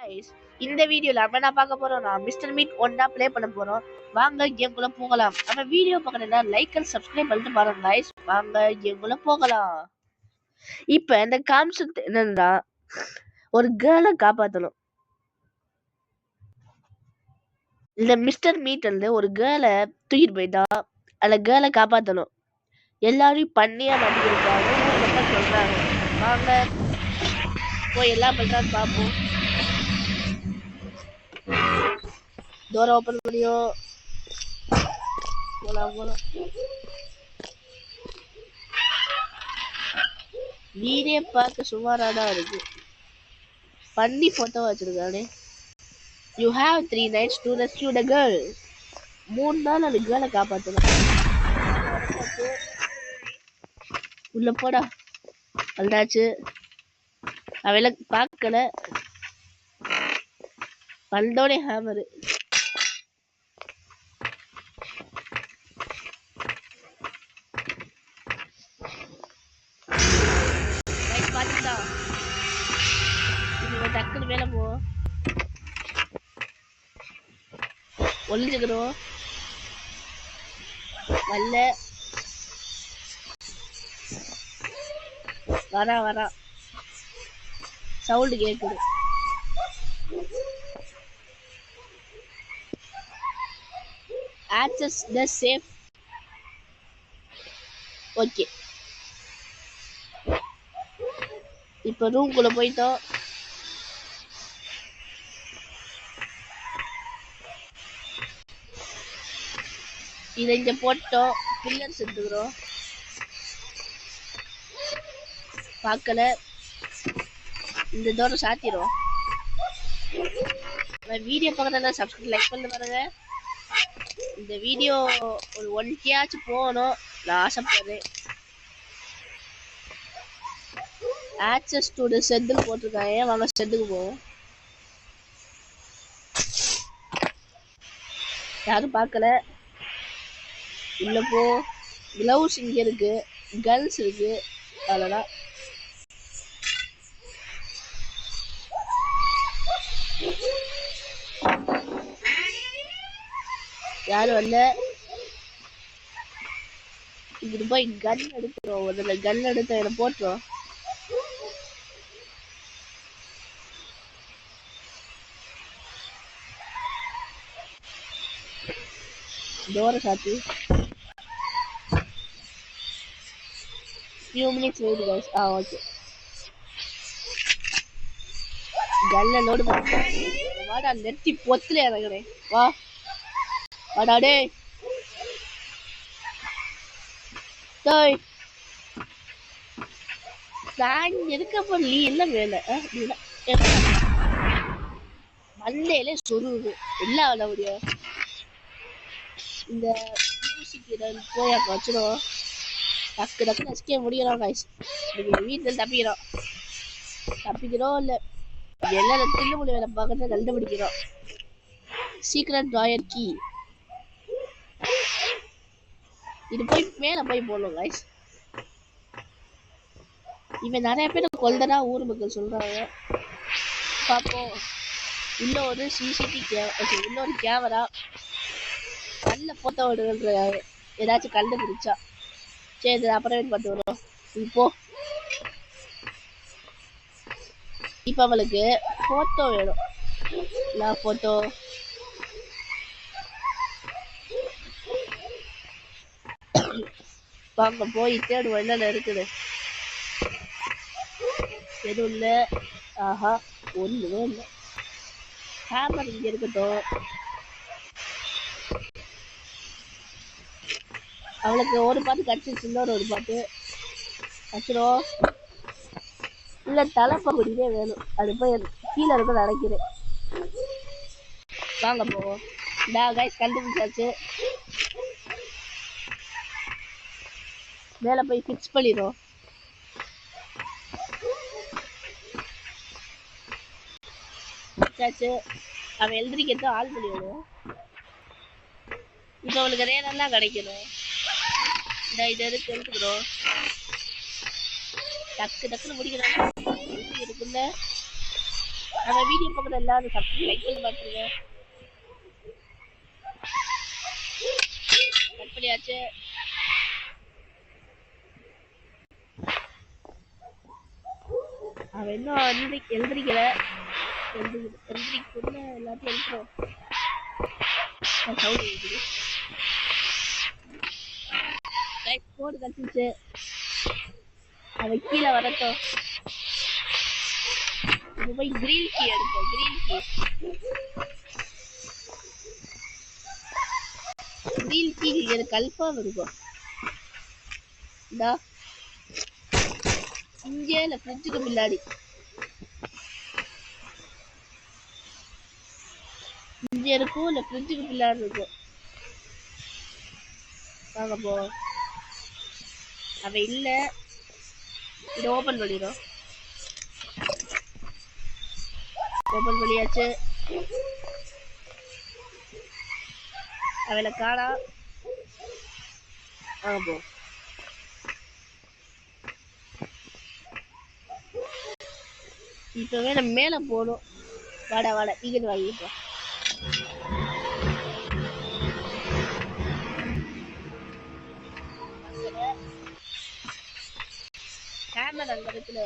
guys, இந்த வீடியோல நம்ம என்ன பார்க்க போறோம்னா மிஸ்டர் மீட் ஒன்னா ப்ளே பண்ண போறோம். வாங்க கேம்குள்ள போகலாம். நம்ம வீடியோ பார்க்கறதா லைக் அண்ட் சப்ஸ்கிரைப் பண்ணிட்டு பாருங்க guys. வாங்க கேம்குள்ள போகலாம். இப்போ இந்த கான்செப்ட் என்னன்னா ஒரு கேர்ளை காப்பாத்தணும். இந்த மிஸ்டர் மீட் வந்து ஒரு கேர்ளை தூக்கிட்டு போயிட்டா அந்த கேர்ளை காப்பாத்தணும். எல்லாரும் பண்ணியா மாட்டிருக்காங்க சொல்றாங்க. வாங்க போய் எல்லாம் பண்றான்னு பார்ப்போம். டோர் ஓபன் பண்ணியும் போலாம். வீடே பார்க்க சுமாராதான் இருக்கு. பண்ணி photo வச்சிருக்கானே. You have 3 nights to rescue the girl. 3 நாள் அந்த கேர்ளை காப்பாத்தணும். உள்ள போடா. வந்தாச்சு. அவளை பார்க்கல. வந்தோடனே ஹேமரு. பாத்துட்டா. இவங்க டக்குன்னு மேல போ. ஒளிஞ்சுக்கிறோம். வரல. வரா சவுண்ட் கேக்குது. Access the safe. ஓகே. இப்ப ரூம்குள்ள போயிட்டோம். இதை இங்க போட்டோம். பில்லர்ஸ் எடுத்துக்கிறோம். பார்க்கல. இந்த தூரம் சாத்திரும். வீடியோ பார்க்கறதுல சப்ஸ்கிரைப் லைக் பண்ணி பாருங்க. இந்த வீடியோ ஒரு 1K ஆச்சும் போகணும் நான் ஆசைப்படுறேன். ஆக்சஸ் டு தி செட்டில் போட்டிருக்காங்க. வாங்க செட்டுக்கு போவோம். யாரும் பார்க்கல. உள்ள போ. கிளவுஸ் இங்க இருக்கு. கன்ஸ் இருக்கு. அவ்வளோதான். யாரும் வரல. இங்கிட்டு போய் கன் எடுக்கிறோம். முதல்ல கன் எடுத்து அதில் போட்டுரும். டோரை சாத்தி. few minutes wait guys. Okay. கல்ல லோடு பண்ணு. வாடா நெட்டி பொத்துல இறங்குறேன். வா வாடா டேய். டேய் நான் இருக்க போறீ என்ன வேலை? மண்டையில சொருகுது. எல்லா விட முடியும். இந்த மியூசிக் போய் வச்சிடும். டக்கு நசிக்க முடியணும் guys. நீங்க வீட்டில் தப்பிக்கிறோம் இல்லை எல்லாரும் தில்லு மொழி வேலை பார்க்கறத கண்டுபிடிக்கிறோம். Secret drawer key. இது போய் மேல போய் போடணும் guys. இவன் நிறைய பேர் கொல்றதா ஊர் மக்கள் சொல்றாங்க. பார்ப்போம். உள்ள ஒரு சிசிடிவி உள்ள ஒரு கேமரா. நல்ல போட்டோ எடுக்கிற ஏதாச்சும் கண்டுபிடிச்சா சரி அப்புறம் பார்த்து வரும். இப்போ அவளுக்கு போட்டோ வேணும். நான் போட்டோ வாங்க போய் தேடுவோம். என்னென்ன இருக்குது எதுவும் இல்லை. ஆஹா ஒண்ணுமே இல்லை. ஹேமர் இங்க இருக்கட்டும். அவளுக்கு ஒரு பாட்டு கடிச்சிருச்சு. இன்னொரு ஒரு பாட்டு கச்சிரும். இல்ல தலைப்பகுதியே வேணும். அது போய் கீழே இருக்க நினைக்கிறேன். வாங்க போவோம். கைஸ் கண்டுபிடிச்சாச்சு. மேல போய் பிக்ஸ் பண்ணிடும். அவன் எழுதிரிக்கிறது ஆள் பண்ணிவிடும். இப்போ அவளுக்கு ரேனெல்லாம் கிடைக்கணும். இதை எடுத்து எடுத்துக்கிறோம். டக்குன்னு முடிக்கிறோம். இருக்குல்ல நம்ம வீடியோ பார்க்குற எல்லாரும் சப்ஸ்கிரைப் லைக் பண்ணி பாத்துருங்க. கட் பண்ணியாச்சு. அவன் இன்னும் எழுந்திரிக்கல. எழுந்திரிக்குள்ள எல்லாத்தையும் எழுப்புறோம். சவுண்ட் இருக்குது. கோடு கழிச்சிச்சு. அவன் கீழே வரட்டும். போய் கிரீன் கீ எடுப்போம். கிரீன் கீ எனக்கு கல்ஃபார்ம் இருக்கும். இங்கே இல்ல ஃப்ரிட்ஜுக்கு பின்னாடி. இங்க இருக்கும் இல்ல ஃப்ரிட்ஜுக்கு பின்னாடி இருக்கும். வாங்க போ. அவ இல்ல. இது ஓபன் பண்ணிடும். ஓபன் பண்ணியாச்சு. அவளை காணா. வாங்க போ. இப்பவே நம்ம மேல போகணும். வாடா டிக்கெட் வாங்கிப்போம். ஹேமர் அந்த இடத்துல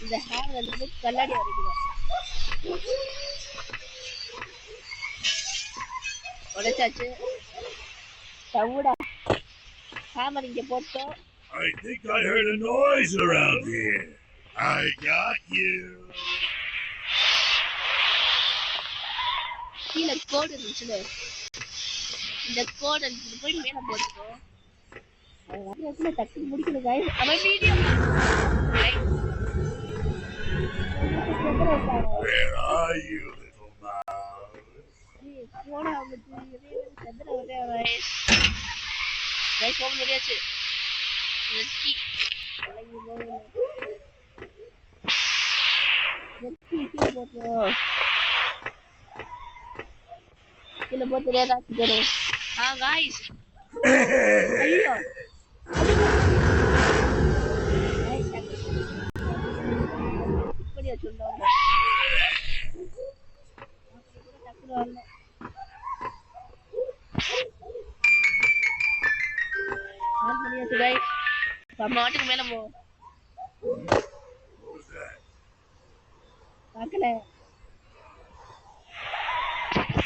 இந்த ஹேமர் வந்து கண்ணாடி வரைக்கும் உடைச்சாச்சு. தவுடா ஹேமர் இங்க போட்டோம். I think I heard a noise around here. I got you. கீழே கோடு இருந்துச்சுல, இந்த கோடு போய் மேல போட்டுக்கோ. டக்கு முடிக்கணும் guys. அவன் video Where are you, little mouse? போடா வந்து சந்திர வரே guys போன் முடியாச்சு. நெத்தி அலைய போகுது. நெத்தி போட்டு கீழே போட்டு ஏதாச்சும் தரும். guys ஐயோ இப்படியா சொன்னாங்க. டக்குனு வரல. ஆன் பண்ணியாச்சு guys. நம்ம வாட்டுக்கு மேல போ. பார்க்கல.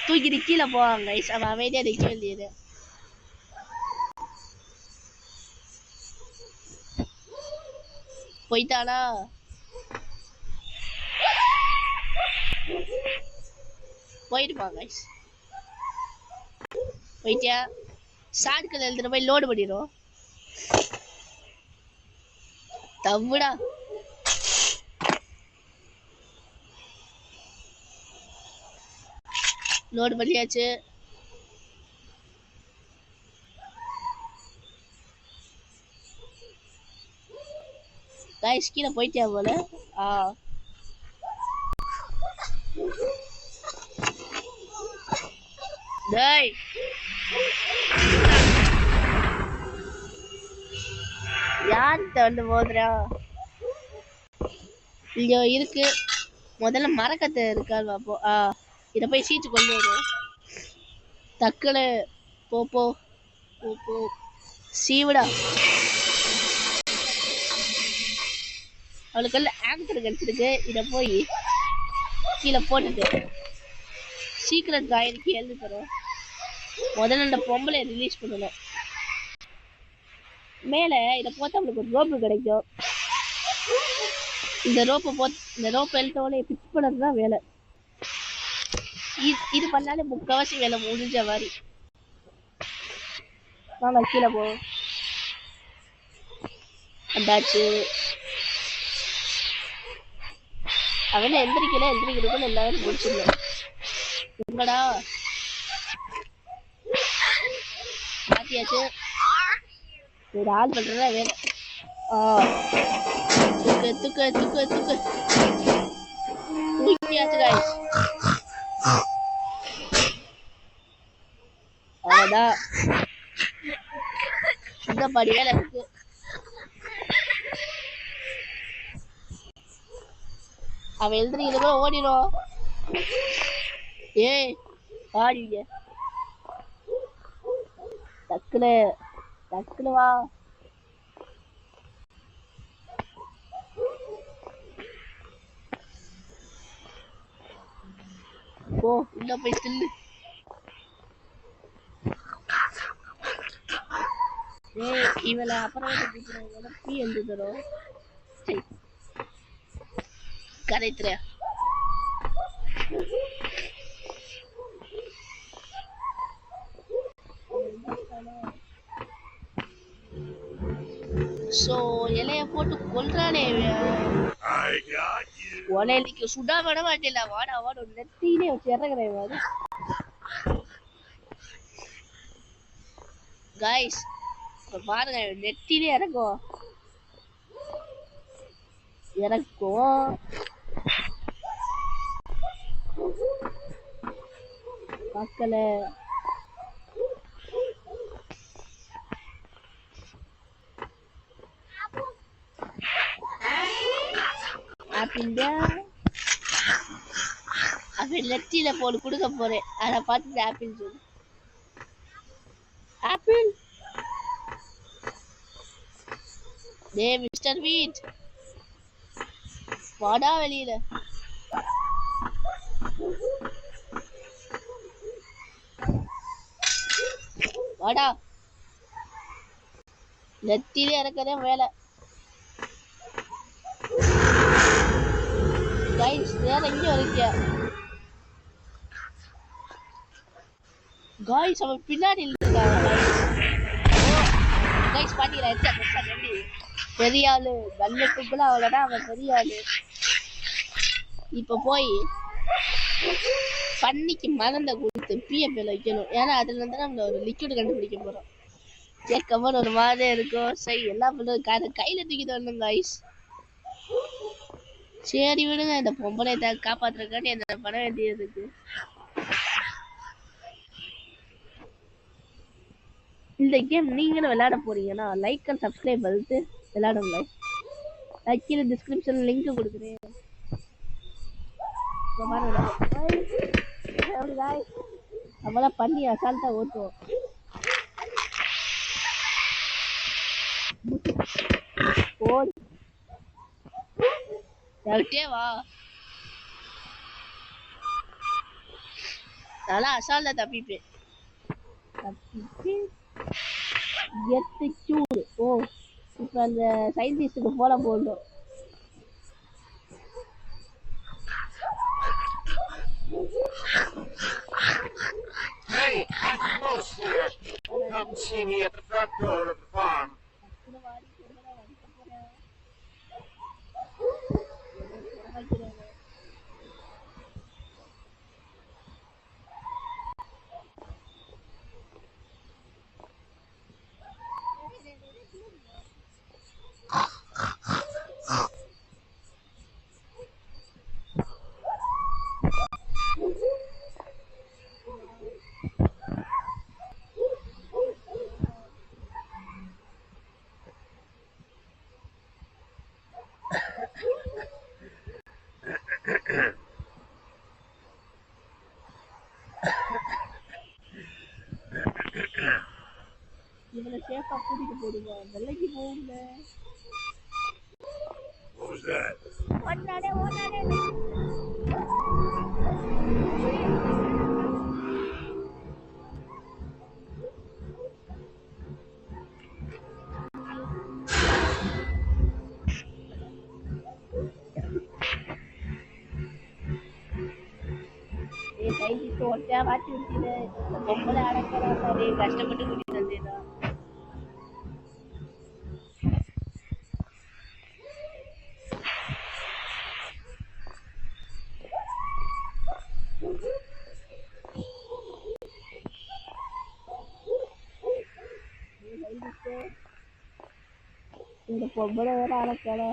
தூக்கிட்டு கீழே போவாங்க guys. அவன் அமைதியா நிக்க வேண்டியது. போயிட்டானா? போயிடுவாங்க guys. போயிட்டியா? ஷார்ட்கட் எழுதுற போய் லோடு பண்ணிடும். தவுடா லோடு பண்ணியாச்சு. guys கீழே போயிட்டியா போல. டேய் யார்கிட்ட வந்து போதுறா? இங்க இருக்கு. முதல்ல மரக்கத்தை இருக்காது பார்ப்போம். இதை போய் சீட்டு கொண்டு வரும். டக்குனு போ போ போ போ சீவிடா. அவளுக்கு ஆங்கர் கிடைச்சிருக்கு. இதை போய் கீழே போட்டுட்டு சீக்கிரம் ட்ராயருக்கு எழுதி தரும். முதல்ல அந்த பொம்பளை ரிலீஸ் பண்ணணும். மேலே இதை போட்டு அவளுக்கு ஒரு ரோப்பு கிடைக்கும். இந்த ரோப்பை எழுத்தோட ஃபிக்ஸ் பண்ணது தான் வேலை. இது பண்ணாலே முக்கால்வாசி வேலை முடிஞ்ச மாதிரி. வாங்க கீழே போ. அந்தாச்சு. அவன எந்திரிக்கிறதுக்குள்ள எல்லாரும் முடிச்சிடணும். எங்கடா மாத்தியாச்சு. ஒரு ஆள் பண்றதா வேலை. தூக்கு தூக்கியாச்சு guys. அவ்வளோதான். இந்த படி வேலை இருக்கு. அவன் எழுதுறீங்க கூட ஓடிடும். ஏய் ஆடிங்க டக்குனு டக்குனு வா. ஓ உள்ள போய் தில்லு. ஏய் இவளை அப்புறம் பீ எழுந்து தரும். சரி கரைத்துற. சோ இலைய போட்டு கொல்றானே ஒலைக்கு சுடா விட மாட்டேல. வாடா வாட நெத்தியிலே வச்சு இறங்குறேன் வாடு. கைஸ் பாருங்க நெத்தியிலே இறங்கும் இறக்கும். மக்கள அப்படிங்க அவன் நெத்தியில போட்டு கொடுக்க போறேன். அதை பார்த்துட்டு ஆப்பிள் சொல்லு. ஆப்பிள் டே மிஸ்டர் வீட் வாடா வெளியில. வாடா நெத்தியிலே இறக்கதே வேலை. கைஸ் வேற எங்க இருக்கியா கைஸ்? அவன் பின்னாடி கைஸ் பாத்தீங்களா? பெரிய ஆளு கல்லுக்குள்ள அவ்வளோடா. அவன் பெரிய ஆளு. இப்ப போய் பண்ணிக்கு மருந்தை கொடுத்து பிஎப்பில் வைக்கணும். ஏன்னா அதுல இருந்து நம்ம ஒரு லிக்விட் கண்டுபிடிக்க போறோம். கேட்கப்போ ஒரு மாதிரி இருக்கும். சரி எல்லா பிள்ளைங்க கையில தூக்கிட்டு வரணும் கைஸ். சரி விடுங்க, இந்த பொம்பளை காப்பாத்துறக்காண்டி என்ன பண்ண வேண்டியதுக்கு. இந்த கேம் நீங்களும் விளையாட போறீங்கன்னா லைக் அண்ட் சப்ஸ்கிரைப் பண்ணிட்டு விளையாடுங்க. கீழே டிஸ்கிரிப்ஷன் லிங்க் கொடுக்குறேன். நம்மளாம் பண்ணி அசால்ட்டா ஓட்டுவோம். வா நல்லா அசால்ட்டா தப்பிப்பேன். ஓ இப்ப அந்த சயின்டிஸ்டுக்கு போல போடணும். Hey, I'm close here. Come see me at the front door of the farm. இவனை சேஃபா கூட்டிட்டு போடுங்க. வெள்ளைக்கு போகுங்க. What was that? ஓடாதே ஓடாதே. ஏய் சைடிஸ்ட் ஓட்டா வாட்டி விட்டுது. பொம்பளை அடக்கறா சாரி கஷ்டப்பட்டு கூட்டிட்டு வந்தேனா. இந்த பொம்பளை வேற அடக்கறா.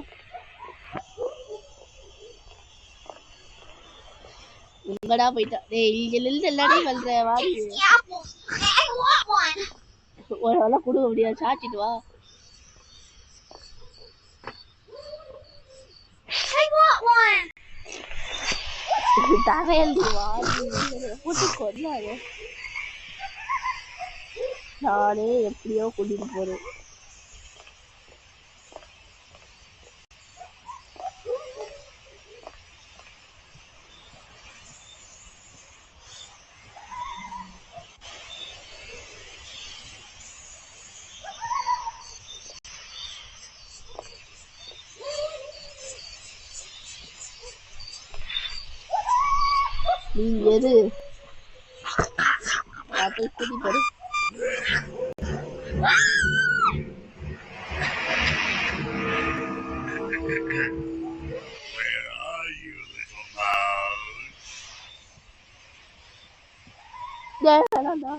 எங்கடா போயிட்டா? டேய் இங்க எல்லாரும் வல்ற வாடி. ஒரு வேளை குடுக்க முடியாது. சாச்சிட்டு வா. I want one. தரையல்டி வாடி போட்டு கொண்டாரு. நானே எப்படியோ கூட்டிட்டு போறேன். நீ எது அதை கூட்டிட்டு Where are you, little mouse? வேணாண்டா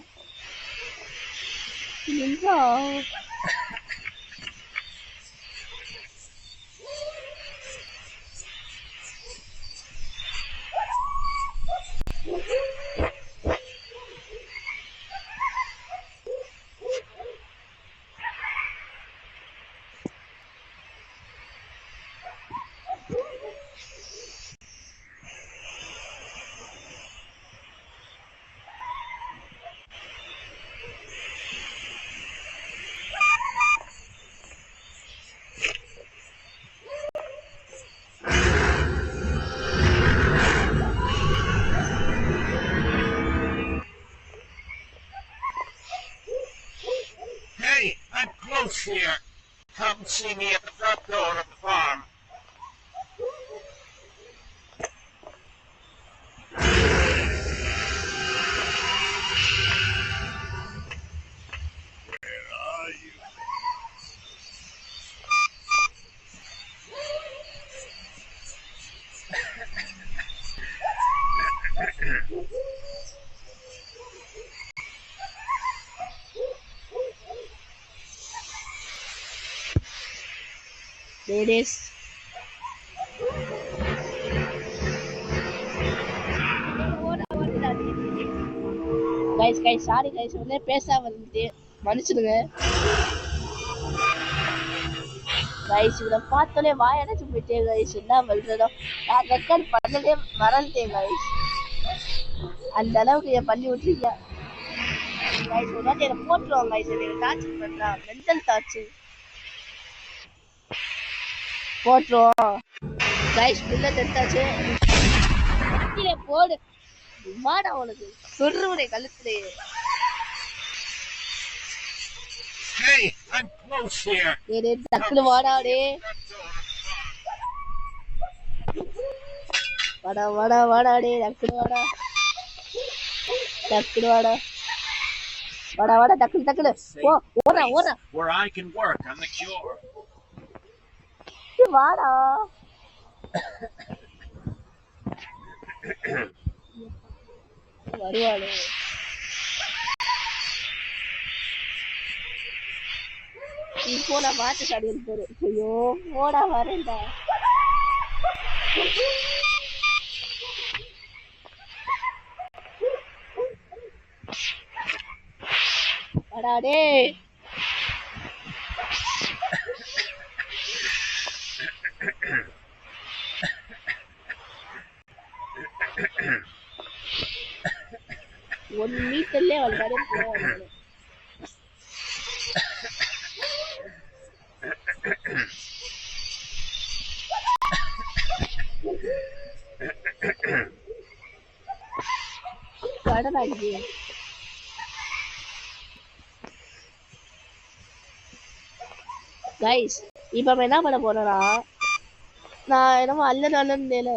நின்றா. Hey, I'm close here. Come see me at the front door of the farm. Where are you? Ladies. guys sorry guys வந்து பேசாம வந்து மன்னிச்சிடுங்க guys இத பார்த்தாலே வாய் அடைச்சு போயிட்டே guys என்ன பண்றதோ நான் ரெக்கார்ட் பண்ணதே மறந்துட்டேன் guys அந்த அளவுக்கு இத பண்ணி விட்டுருக்கீங்க guys ஒரு வாட்டி என்ன போட்டுருவாங்க guys என்ன டார்ச்சர் பண்றா மென்டல் டார்ச்சர் போட்டுருவோம் guys புல்லட் எடுத்தாச்சு கீழே போடு வாடா உனக்கு சொல்றவனே கழுத்துலே. Hey, I'm close here. டேய் டக்குனு வாடா டேய் வாடா வாடா வாடா டேய் டக்குனு வாடா டக்குனு வாடா வாடா வாடா டக்குனு டக்குனு போ ஓடுடா ஓடுடா Where I can work on the cure. வாடா வருவாளே இப்போ நான் பாட்டு சாடி இருப்பாரு ஐயோ போடா வரேன்டா வாடா டேய் ஒன் மீட்டர்லயே வந்தாலே போவாங்க கடனாடி கைஸ் இப்போ என்ன பண்ண போறேன்னா நான் என்னமோ அல்ல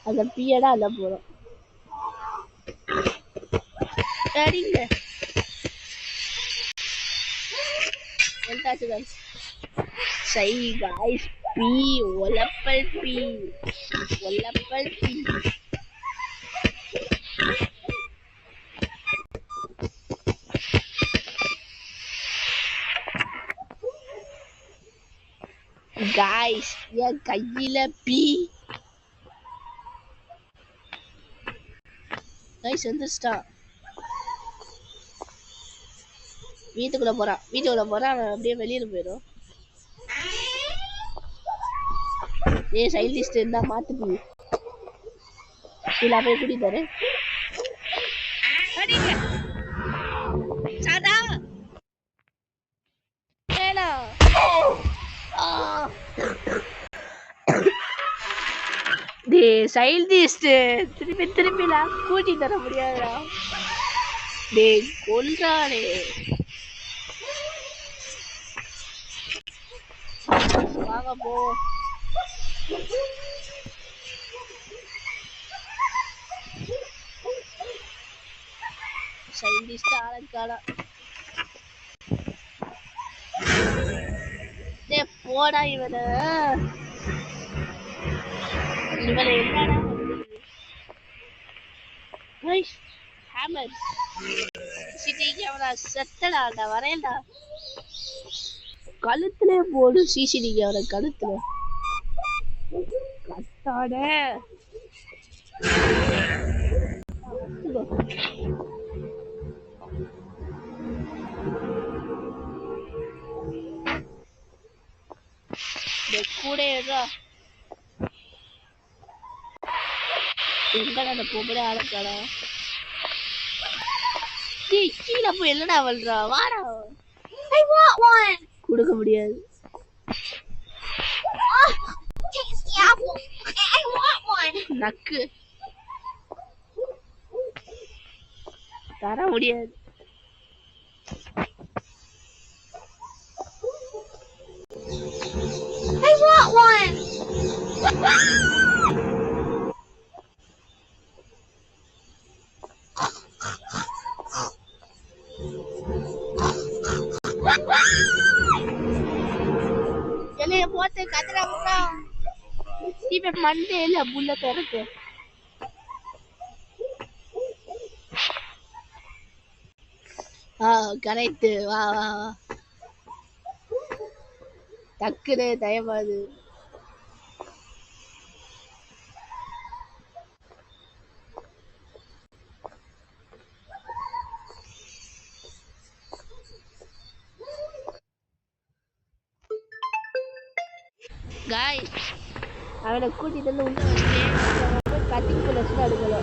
அந்த பியடா அல்ல போறோம் சரிங்க guys say guys P ஒலப்பல் P ஒலப்பல் P guys என் கையில P guys வந்துட்டா வீட்டுக்குள்ள போறான் அவன் அப்படியே வெளியில போயிடும் ஏய் சைல்டிஸ்ட் இருந்தா மாத்துப்பி இல்ல போய் கூட்டிட்டு அடிங்க சாதா வேணாம். டேய் சைல்டிஸ்ட் திருப்பி திருப்பி நான் கூட்டி தர முடியாதுடா. டேய் கொல்றானே. வாங்க போ. சைல்டிஸ்ட் ஆளக்காடா. டேய் போடா இவனை என்னடா ஹேமர் சிசிடிவி கேமரா செத்தடா வரேன்டா. கழுத்துல போடு சிசிடிவி கேமரா கழுத்துல கத்தாட. கூட எங்கடா அந்த பொம்பளை ஆளக்காடா. கீழே போய் என்னடா வல்றா வாடா. கொடுக்க முடியாது. நக்கு தர முடியாது. I want one. என்னைய போட்டு கத்துறா முட்டா. இப்ப மண்டையில புல்லட் இருக்கு. கரெக்ட். வா வா வா டக்குனு தயவாது. காய்ஸ் அவனை கூட்டிட்டு வந்து உள்ள வந்து கட்டிங் பிளஸ் எடுக்கல.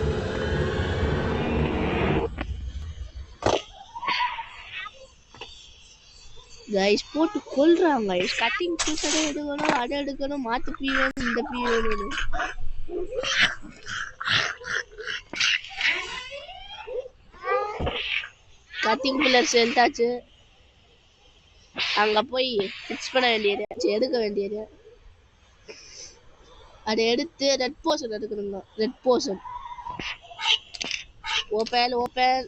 கைஸ் போட்டு கொல்றாங்க. கட்டிங் பிளஸ் எடுக்கணும், அதை எடுக்கணும், மாத்து பீ வேணும், இந்த பீ வேணும். கட்டிங் பிளஸ் எடுத்தாச்சு. அங்க போய் ஃபிக்ஸ் பண்ண வேண்டியது, எடுக்க வேண்டியது. அதை எடுத்து ரெட் போர்ஷன் எடுக்கணுங்க. Red portion open open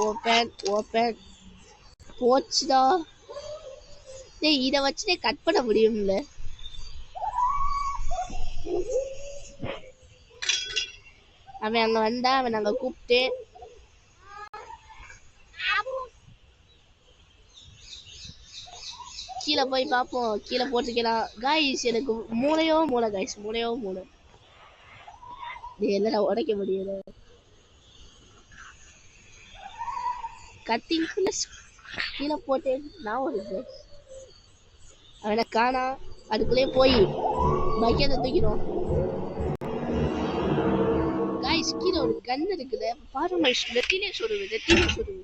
open open போச்சுடா. டேய் இத வச்சுட்டே கட் பண்ண முடியும்ல. அவன் அங்க வந்தா அவன் அங்க கூப்பிட்டு கீழே போய் பார்ப்போம். கீழே போட்டுக்கலாம். காய்ஸ் எனக்கு மூளையோ மூளை காய்ஸ், மூளையோ மூளை. என்னடா உடைக்க முடியல. கட்டிங் பிளஸ் கீழே போட்டேன் நான் ஒரு அவனை காணா. அதுக்குள்ளே போய் பக்கெட்டை தூக்கிடும். காய்ஸ் கீழே ஒரு கன் இருக்குது பாருங்க. நெத்திலே சொல்லுது, நெத்திலே சொல்லுது.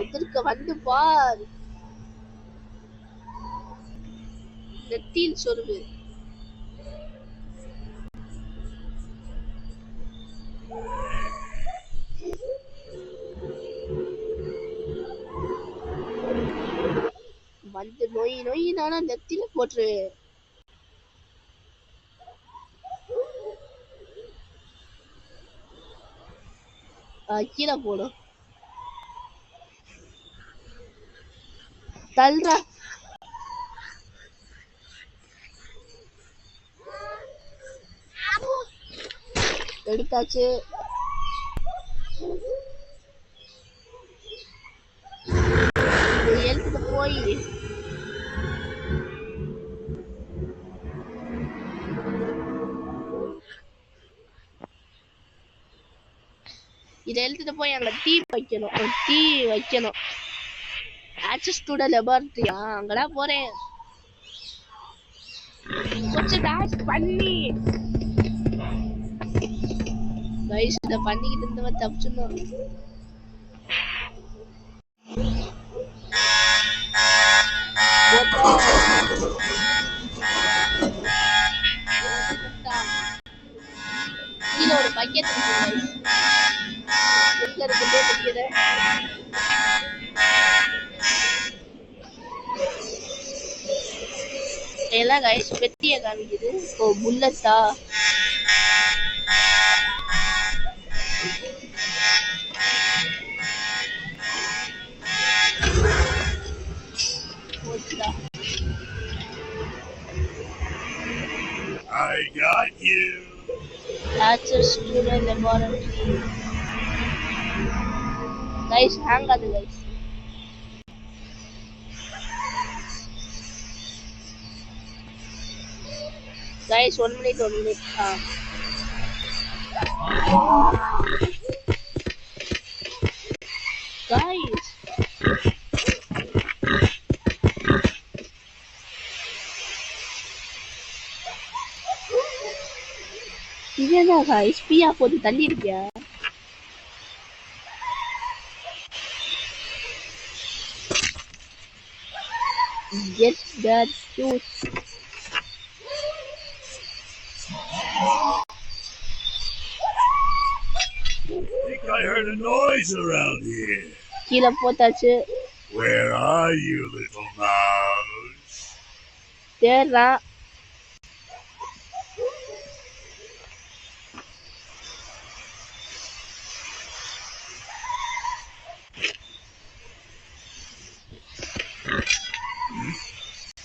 எதிர்க்க வந்து பார். நெத்தியில் சொருவு. வந்து நோய் நோய் நானா நெத்தில போட்டுரு. கீழே போடும். தல்றா. எடுத்தாச்சு. எடுத்துட்டு போய் இதை எழுத்துட்டு போய் அங்க டீ வைக்கணும் ஆக்சஸ் டு தி லெபார்டரியா அங்கதான் போறேன் கொஞ்சம் டாஷ் பண்ணி கைஸ் இத பண்ணிக்கிட்டு இருந்தவன் தப்பிச்சுடணும் கீழே ஒரு பக்கெட் இருக்கு எல்லாம் கைஸ் பெட்டிய காமிக்குது ஓ புல்லட்டா I got you. Access to the laboratory. Guys, hang on, guys. Guys, 1 minute. Guys. இதுதான் guys, பியா போட்டு தள்ளி இருக்கியா? Get that juice. Think I heard a noise around here. கீழ போட்டாச்சு. Where are you, little mouse? தேர்றா.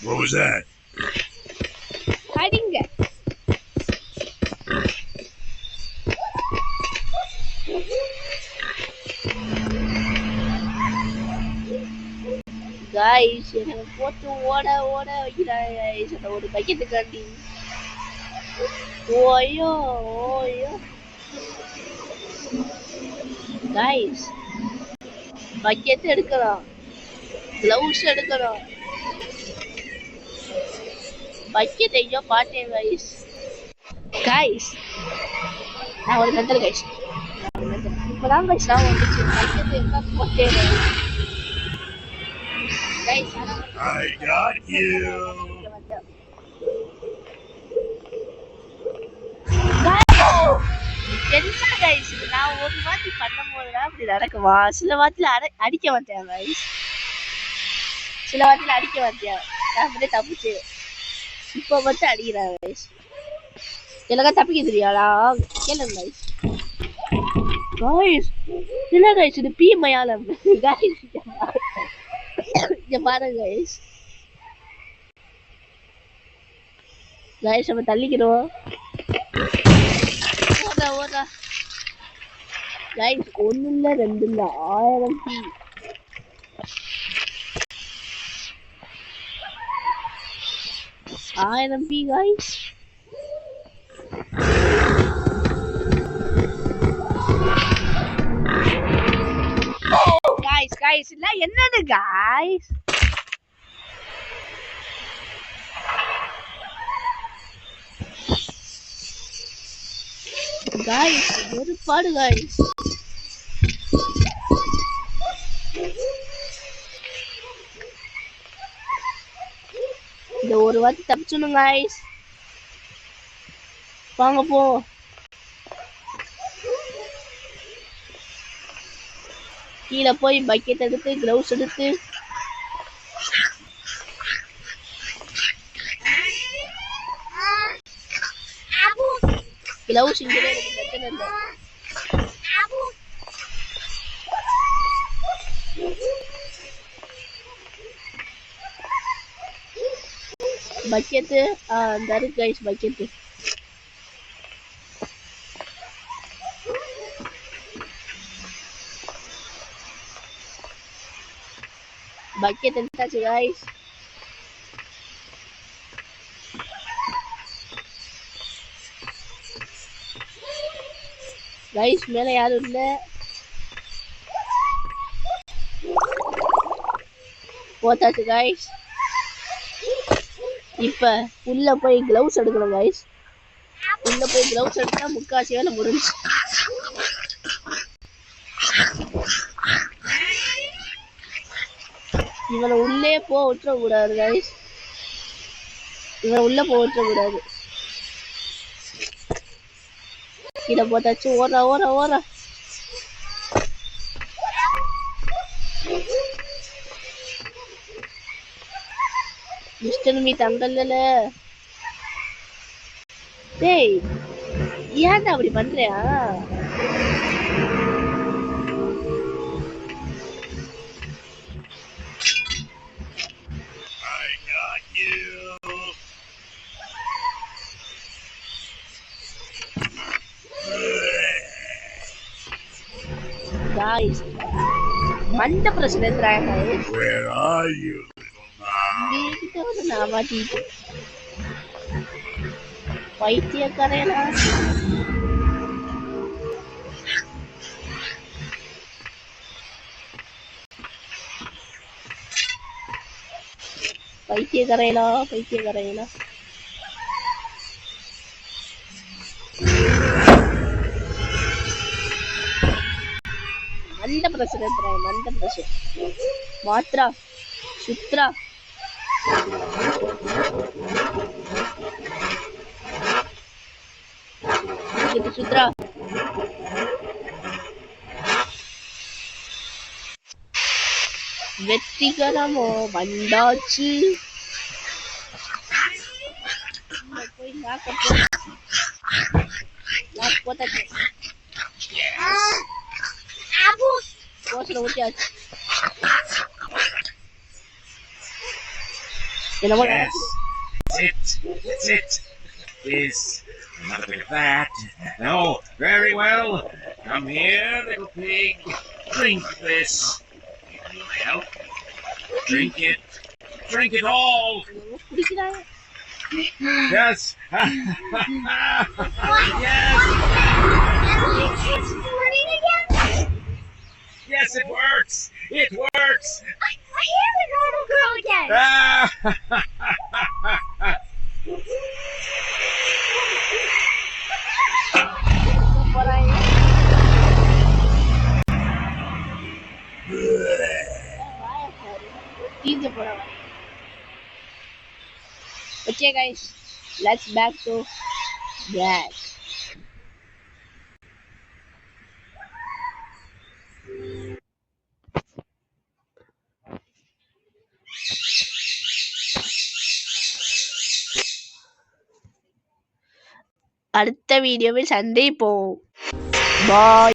What was that? Hiding. Guys, எனக்கு போட்டு ஓட வைக்கிறாங்க guys. அந்த ஒரு பக்கெட் காண்டி. ஓயோ. Guys, பக்கெட் எடுக்கலாம். க்ளவுஸ் எடுக்கணும். பக்கெட் ஐயோ பாத்தேன் guys. நான் ஒரு மெண்டல் guys. இப்பதான் guys நான் வந்துச்சு. பக்கெட் எங்க போட்டேன் guys. I got you. என்ன guys இது நான் ஒரு வாட்டி பண்ணும்போதுதான் அப்படி நடக்குமா? சில வாட்டில அடிக்க மாட்டேன் guys. சில வாட்டில அடிக்க மாட்டியா? நான் அப்படியே தப்பிச்சு. இப்ப மட்டும் அடிக்கிறாங்க guys. எனக்கு தப்பிக்க தெரியாதா? கேளுங்க guys. Guys, என்ன guys இது பி மயாலம் guys. இங்க பாருங்க guys. Guys நம்ம தள்ளிக்கிறோம். ஓடா. Guys 1 இல்ல 2 இல்ல 1000 பி. B guys. guys இல்ல என்னது guys? guys ஒரு பாடு guys. இந்த ஒரு வாட்டி தப்பிச்சணும் guys. வாங்க போ. கீழ போய் பக்கெட் எடுத்து க்ளவுஸ் எடுத்து க்ளவுஸ் இங்கே இருக்கு பிரச்சனை இல்லை. பக்கெட்டு அந்த இருக்கு கைஸ் பக்கெட்டு. பக்கெட் எடுத்தாச்சு கைஸ். கைஸ் மேல யாரும் இல்ல. போட்டாச்சு கைஸ். இப்ப உள்ள போய் கிளவுஸ் எடுக்கணும் கைஸ். உள்ள போய் கிளவுஸ் எடுத்தா முக்காசி வேலை முடிஞ்சு. இவனை உள்ளே போக விட்டுற கூடாது கைஸ். இவனை உள்ள போக விட்டுற கூடாது. கீழே போட்டாச்சு. ஓடுறா ஓடுறா ஓடுறா. மிஸ்டர் மீட் அங்கல்ல. டேய் ஏன்டா அப்படி பண்றியா? Guys, மண்ட பிரச்சனை எதுறாங்க guys. Where are you, வீட்டுக்கு வந்து நான் மாட்டிட்டு பைத்தியக்காரேனா. பைத்தியக்காரேனா பைத்தியக்காரேனா. மண்ட பிரச்சனை எதுறாங்க மண்ட பிரச்சனை. மாத்ரா சுத்ரா சுத்ரா. வெற்றிகரமோ வந்தாச்சு. போய் போட்டாச்சு. போஸ்ல ஊட்டியாச்சு. என்னமோ Yes, that's it. This, another bit of that. No, very well. Come here, little pig. Drink this. Give me help. Drink it. Drink it all. குடிக்கிறாங்க. Yes. Yes. Yes, it works. It works. I hear the normal girl again. போறாங்க. தீஞ்ச போறாங்க. Okay guys, let's back to that. அடுத்த வீடியோவில் சந்திப்போம். பாய்.